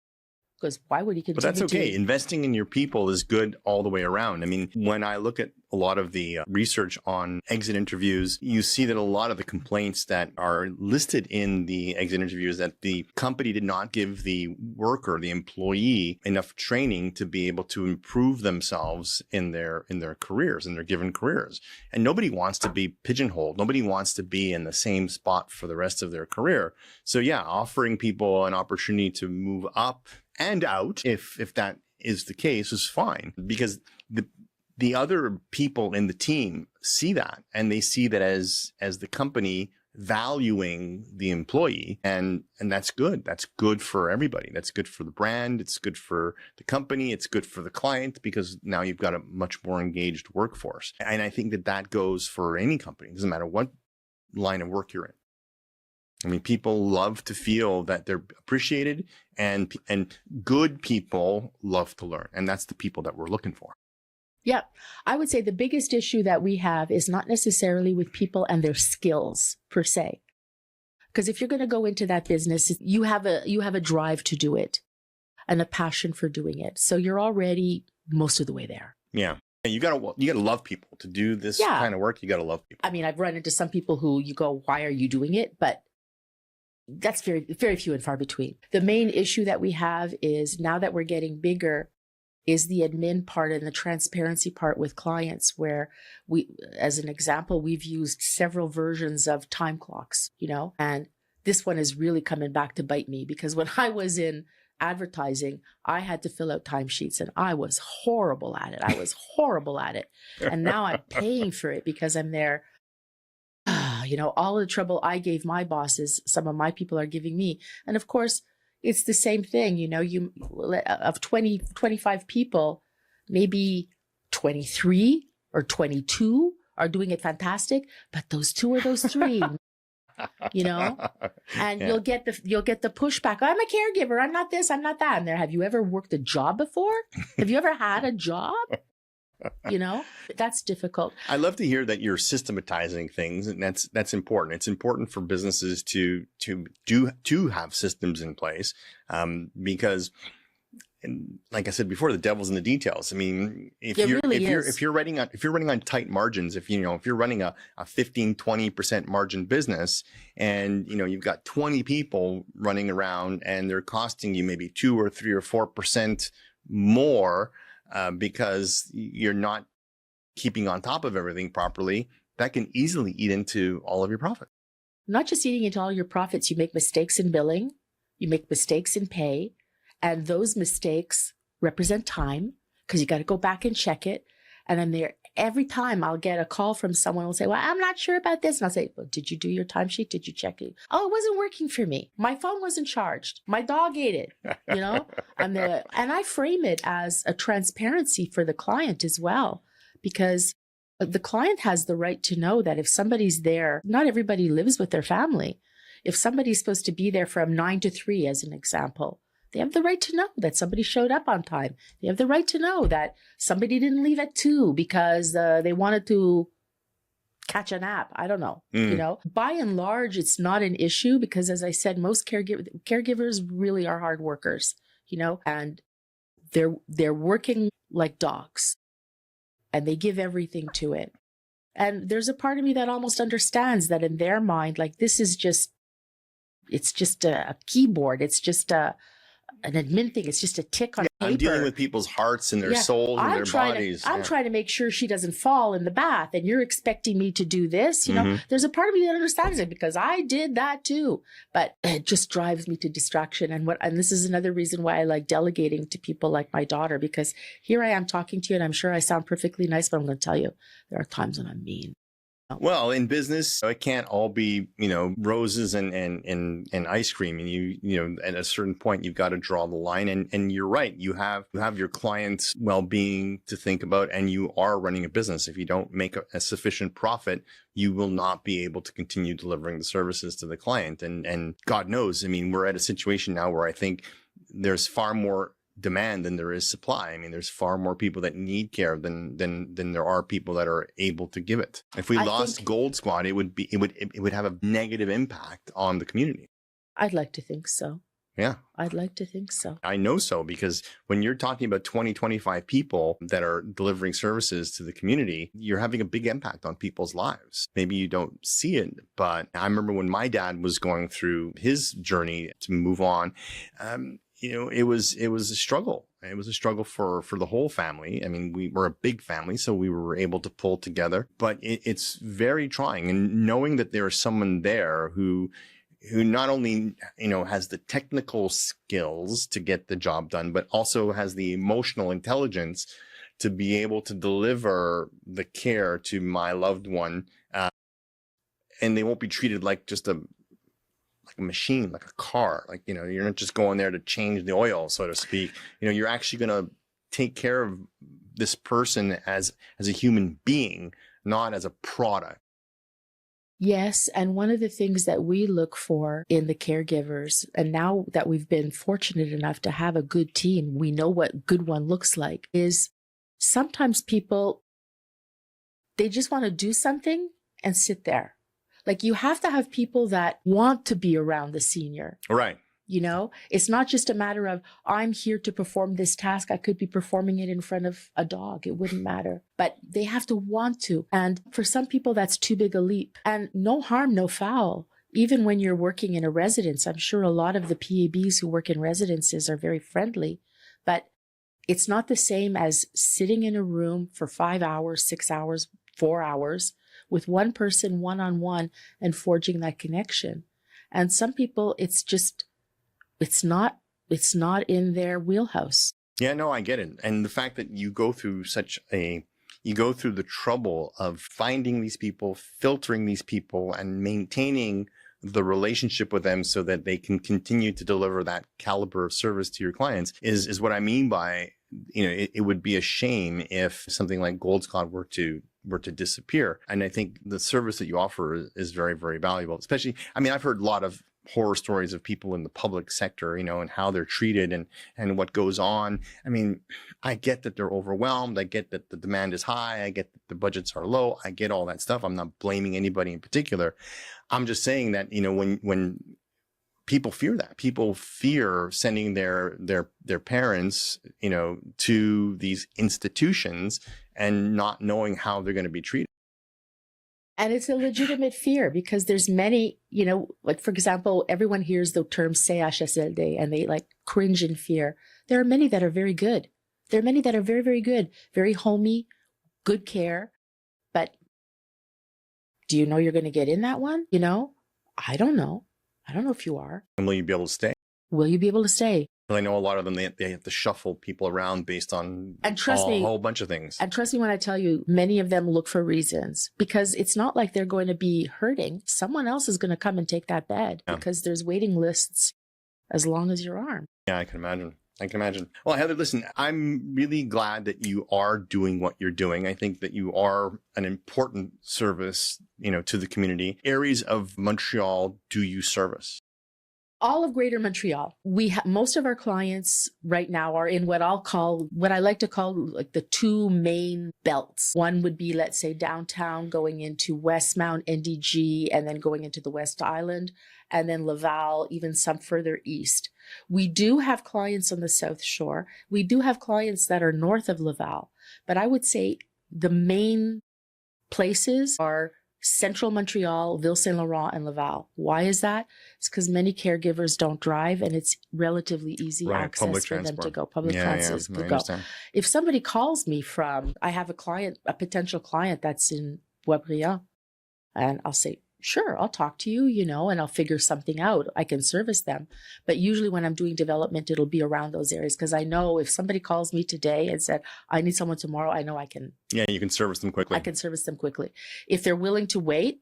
Because why would he continue? But that's okay. Investing in your people is good all the way around. When I look at a lot of the research on exit interviews, you see that a lot of the complaints that are listed in the exit interviews that the company did not give the worker, the employee, enough training to be able to improve themselves in their careers, in their given careers. And nobody wants to be pigeonholed. Nobody wants to be in the same spot for the rest of their career. So yeah, offering people an opportunity to move up and out, if that is the case, is fine, because the other people in the team see that, and they see that as the company valuing the employee, and that's good. That's good for everybody. That's good for the brand. It's good for the company. It's good for the client, because now you've got a much more engaged workforce. And I think that goes for any company. It doesn't matter what line of work you're in. People love to feel that they're appreciated, and good people love to learn. And that's the people that we're looking for. Yeah. I would say the biggest issue that we have is not necessarily with people and their skills per se. Because if you're going to go into that business, you have a drive to do it and a passion for doing it. So you're already most of the way there. Yeah. And you gotta love people to do this kind of work. You gotta love people. I mean, I've run into some people who you go, why are you doing it? But that's very, very few and far between. The main issue that we have is now that we're getting bigger is the admin part and the transparency part with clients, where we, as an example, we've used several versions of time clocks, and this one is really coming back to bite me, because when I was in advertising, I had to fill out timesheets and I was horrible at it. And now I'm paying for it because I'm there. All the trouble I gave my bosses, some of my people are giving me. And of course, it's the same thing. You of 20, 25 people, maybe 23 or 22 are doing it fantastic, but those 2 or those 3, and you'll get the pushback. I'm a caregiver. I'm not this. I'm not that. And there, have you ever worked a job before? Have you ever had a job? That's difficult. I love to hear that you're systematizing things, and that's important. It's important for businesses to have systems in place, because, and like I said before, the devil's in the details. I mean, if you're running on tight margins, if you're running a 15-20% margin business, and you've got 20 people running around and they're costing you maybe 2 or 3 or 4% more, because you're not keeping on top of everything properly, that can easily eat into all of your profit. Not just eating into all your profits, you make mistakes in billing, you make mistakes in pay, and those mistakes represent time, because you got to go back and check it. And I'm there every time. I'll get a call from someone who will say, well, I'm not sure about this. And I'll say, well, did you do your timesheet? Did you check it? Oh, it wasn't working for me. My phone wasn't charged. My dog ate it. I'm there. And I frame it as a transparency for the client as well, because the client has the right to know that if somebody's there, not everybody lives with their family. If somebody's supposed to be there from 9 to 3, as an example, they have the right to know that somebody showed up on time. They have the right to know that somebody didn't leave at 2 because they wanted to catch a nap. I don't know. By and large, it's not an issue, because, as I said, most caregivers really are hard workers, and they're working like dogs, and they give everything to it. And there's a part of me that almost understands that in their mind, like, this is it's just a keyboard. It's just an admin thing. It's just a tick on paper. I'm dealing with people's hearts and their souls and their bodies. I'm trying to make sure she doesn't fall in the bath, and you're expecting me to do this. There's a part of me that understands it, because I did that too. But it just drives me to distraction. And this is another reason why I like delegating to people like my daughter, because here I am talking to you, and I'm sure I sound perfectly nice, but I'm going to tell you, there are times when I'm mean. Well, in business, it can't all be, roses and ice cream. And at a certain point, you've got to draw the line. And you're right. You have your clients' well-being to think about, and you are running a business. If you don't make a sufficient profit, you will not be able to continue delivering the services to the client. And God knows, we're at a situation now where I think there's far more demand than there is supply. There's far more people that need care than there are people that are able to give it. If we lost Gold Squad, it would have a negative impact on the community. I'd like to think so. Yeah. I'd like to think so. I know so, because when you're talking about 20, 25 people that are delivering services to the community, you're having a big impact on people's lives. Maybe you don't see it, but I remember when my dad was going through his journey to move on, it was a struggle. It was a struggle for the whole family. We were a big family, so we were able to pull together, but it's very trying. And knowing that there is someone there who not only, has the technical skills to get the job done, but also has the emotional intelligence to be able to deliver the care to my loved one. And they won't be treated like just a machine, like a car. You're not just going there to change the oil, so to speak. You're actually going to take care of this person as a human being, not as a product. Yes. And one of the things that we look for in the caregivers, and now that we've been fortunate enough to have a good team, we know what good one looks like, is sometimes people, they just want to do something and sit there. Like you have to have people that want to be around the senior. Right. You know, it's not just a matter of, I'm here to perform this task. I could be performing it in front of a dog. It wouldn't matter. But they have to want to. And for some people, that's too big a leap. And no harm, no foul. Even when you're working in a residence, I'm sure a lot of the PABs who work in residences are very friendly. But it's not the same as sitting in a room for 5 hours, 6 hours, 4 hours with one person one-on-one and forging that connection. And some people, it's not in their wheelhouse. Yeah, no, I get it. And the fact that you go through the trouble of finding these people, filtering these people, and maintaining the relationship with them so that they can continue to deliver that caliber of service to your clients is what I mean by, it would be a shame if something like Gold Squad were to disappear. And I think the service that you offer is very, very valuable. Especially, I mean, I've heard a lot of horror stories of people in the public sector, and how they're treated and what goes on. I mean, I get that they're overwhelmed. I get that the demand is high. I get that the budgets are low. I get all that stuff. I'm not blaming anybody in particular. I'm just saying that, when people fear that, people fear sending their parents, to these institutions and not knowing how they're going to be treated. And it's a legitimate fear because there's many, like, for example, everyone hears the term CHSLD and they like cringe in fear. There are many that are very good. There are many that are very, very good, very homey, good care. But do you know you're going to get in that one? I don't know. I don't know if you are. And will you be able to stay? Will you be able to stay? I know a lot of them, they have to shuffle people around based on a whole bunch of things. And trust me when I tell you, many of them look for reasons because it's not like they're going to be hurting. Someone else is going to come and take that bed because there's waiting lists as long as your arm. Yeah, I can imagine. Well, Heather, listen, I'm really glad that you are doing what you're doing. I think that you are an important service, to the community. Areas of Montreal do you service? All of Greater Montreal. Most of our clients right now are in what I like to call like the two main belts. One would be, let's say, downtown going into Westmount, NDG, and then going into the West Island, and then Laval, even some further east. We do have clients on the South Shore. We do have clients that are north of Laval, but I would say the main places are Central Montreal, Ville Saint Laurent, and Laval. Why is that? It's because many caregivers don't drive and it's relatively easy access for them to go. Public transit to go. If somebody calls me I have a potential client that's in Boisbriand, and I'll say, sure, I'll talk to you, and I'll figure something out. I can service them. But usually when I'm doing development, it'll be around those areas because I know if somebody calls me today and said, I need someone tomorrow, I know I can. Yeah, you can service them quickly. I can service them quickly. If they're willing to wait,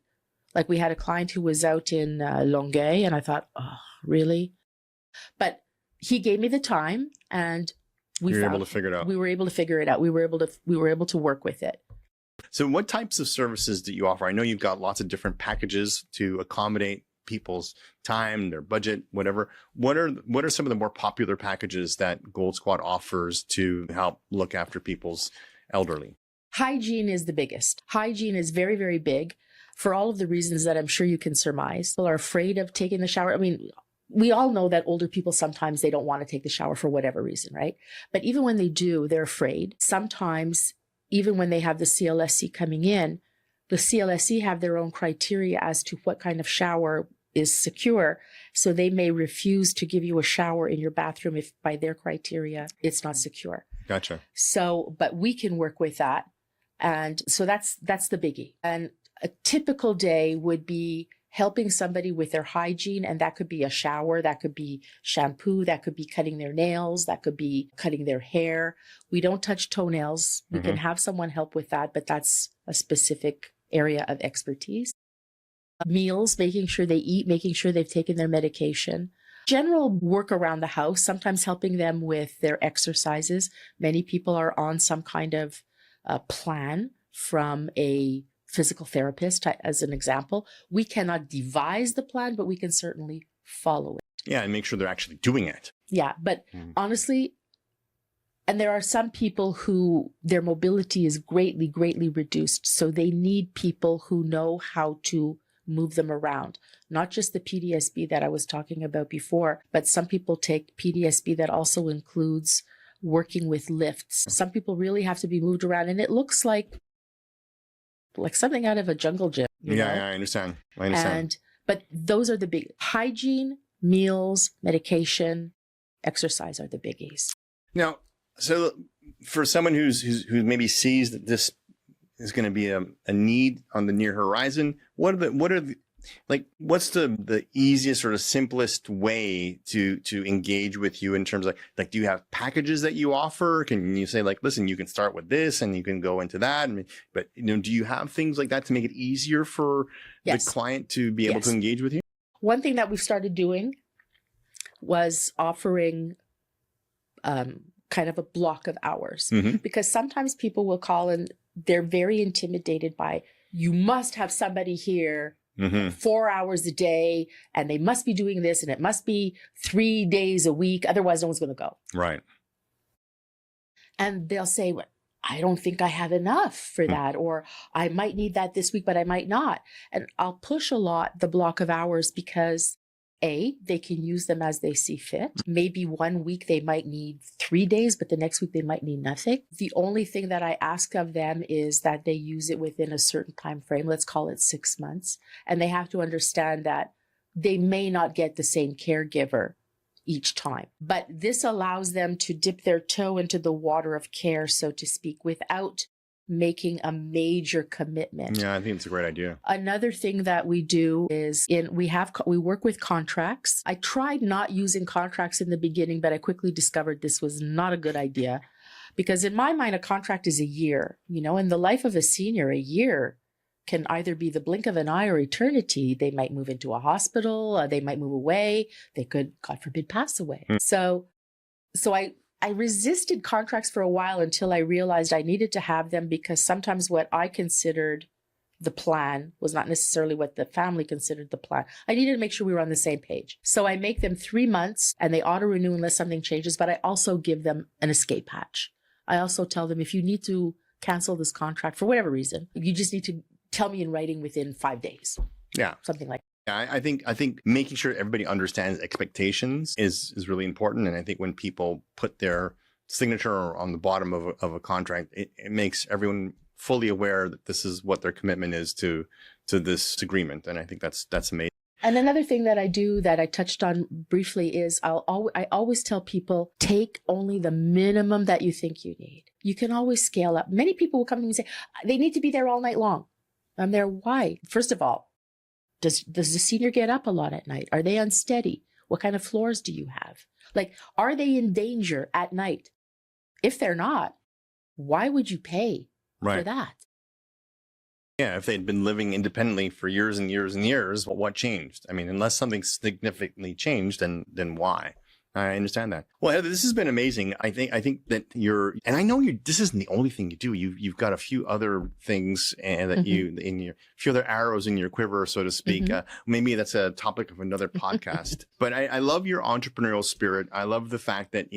like we had a client who was out in Longueuil and I thought, oh, really? But he gave me the time and we were able to figure it out. We were able to figure it out. We were able to work with it. So what types of services do you offer? I know you've got lots of different packages to accommodate people's time, their budget, whatever. What are some of the more popular packages that Gold Squad offers to help look after people's elderly? Hygiene is the biggest. Hygiene is very, very big for all of the reasons that I'm sure you can surmise. People are afraid of taking the shower. I mean, we all know that older people, sometimes they don't want to take the shower for whatever reason, right? But even when they do, they're afraid. Sometimes even when they have the CLSC coming in, the CLSC have their own criteria as to what kind of shower is secure. So they may refuse to give you a shower in your bathroom if by their criteria, it's not secure. Gotcha. So, but we can work with that. And so that's the biggie. And a typical day would be helping somebody with their hygiene. And that could be a shower, that could be shampoo, that could be cutting their nails, that could be cutting their hair. We don't touch toenails. We can have someone help with that, but that's a specific area of expertise. Meals, making sure they eat, making sure they've taken their medication. General work around the house, sometimes helping them with their exercises. Many people are on some kind of plan from a physical therapist, as an example. We cannot devise the plan, but we can certainly follow it. Yeah, and make sure they're actually doing it. Yeah, but honestly, And there are some people who their mobility is greatly, greatly reduced. So they need people who know how to move them around. Not just the PDSB that I was talking about before, but some people take PDSB that also includes working with lifts. Some people really have to be moved around, and it looks like something out of a jungle gym. Yeah, I understand. But those are the big hygiene, meals, medication, exercise are the biggies. Now, so for someone who maybe sees that this is going to be a need on the near horizon, what's the easiest or the simplest way to engage with you in terms of like, do you have packages that you offer? Can you say like, listen, you can start with this and you can go into that? But do you have things like that to make it easier for the client to be able to engage with you? One thing that we've started doing was offering kind of a block of hours, because sometimes people will call and they're very intimidated by, you must have somebody here 4 hours a day, and they must be doing this, and it must be 3 days a week. Otherwise, no one's going to go. Right. And they'll say, well, I don't think I have enough for that, or I might need that this week, but I might not. And I'll push a lot the block of hours because they can use them as they see fit. Maybe 1 week they might need 3 days, but the next week they might need nothing. The only thing that I ask of them is that they use it within a certain time frame. Let's call it 6 months. And they have to understand that they may not get the same caregiver each time. But this allows them to dip their toe into the water of care, so to speak, without making a major commitment. Yeah, I think it's a great idea. Another thing that we do is we work with contracts. I tried not using contracts in the beginning, but I quickly discovered this was not a good idea, because in my mind, a contract is a year. In the life of a senior, a year can either be the blink of an eye or eternity. They might move into a hospital, they might move away, they could, God forbid, pass away. So I resisted contracts for a while until I realized I needed to have them, because sometimes what I considered the plan was not necessarily what the family considered the plan. I needed to make sure we were on the same page. So I make them 3 months, and they auto renew unless something changes, but I also give them an escape hatch. I also tell them, if you need to cancel this contract for whatever reason, you just need to tell me in writing within 5 days. Yeah. Something like that. Yeah, I think making sure everybody understands expectations is really important. And I think when people put their signature on the bottom of a contract, it makes everyone fully aware that this is what their commitment is to this agreement. And I think that's amazing. And another thing that I do that I touched on briefly is I always tell people, take only the minimum that you think you need. You can always scale up. Many people will come to me and say, they need to be there all night long. I'm there. Why? First of all, does the senior get up a lot at night? Are they unsteady? What kind of floors do you have? Like, are they in danger at night? If they're not, why would you pay for that? Yeah, if they'd been living independently for years and years and years, well, what changed? I mean, unless something significantly changed, then why? I understand that. Well, Heather, this has been amazing. I think that and I know this isn't the only thing you do. You've got a few other things that few other arrows in your quiver, so to speak. Maybe that's a topic of another podcast. But I love your entrepreneurial spirit. I love the fact that,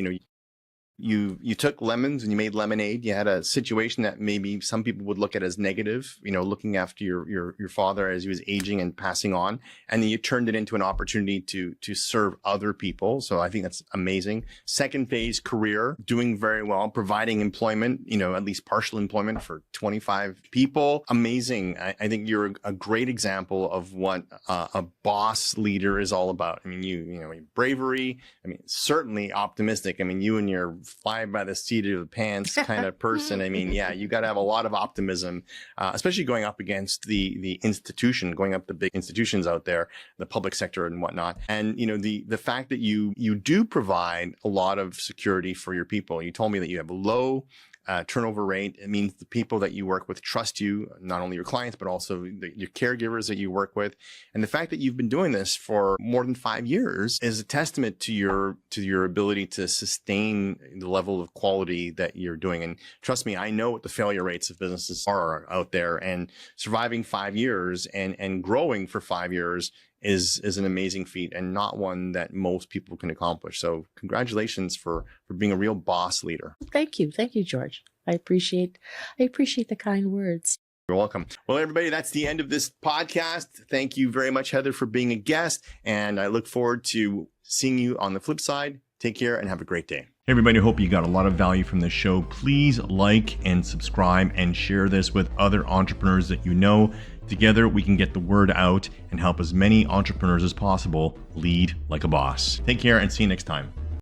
you took lemons and you made lemonade. You had a situation that maybe some people would look at as negative, looking after your father as he was aging and passing on. And then you turned it into an opportunity to serve other people. So I think that's amazing. Second phase, career, doing very well, providing employment, at least partial employment for 25 people. Amazing. I think you're a great example of what a boss leader is all about. I mean, bravery. I mean, certainly optimistic. I mean, you and your fly by the seat of the pants kind of person. I mean, yeah, you got to have a lot of optimism, especially going up against the institution, going up the big institutions out there, the public sector and whatnot. And, the fact that you do provide a lot of security for your people. You told me that you have a low turnover rate. It means the people that you work with trust you, not only your clients, but also your caregivers that you work with. And the fact that you've been doing this for more than 5 years is a testament to your ability to sustain the level of quality that you're doing. And trust me, I know what the failure rates of businesses are out there, and surviving 5 years and growing for 5 years is an amazing feat and not one that most people can accomplish. So congratulations for being a real boss leader. Thank you. Thank you, George. I appreciate the kind words. You're welcome. Well, everybody, that's the end of this podcast. Thank you very much, Heather, for being a guest. And I look forward to seeing you on the flip side. Take care and have a great day. Hey, everybody, hope you got a lot of value from this show. Please like and subscribe and share this with other entrepreneurs that you know. Together, we can get the word out and help as many entrepreneurs as possible lead like a boss. Take care and see you next time.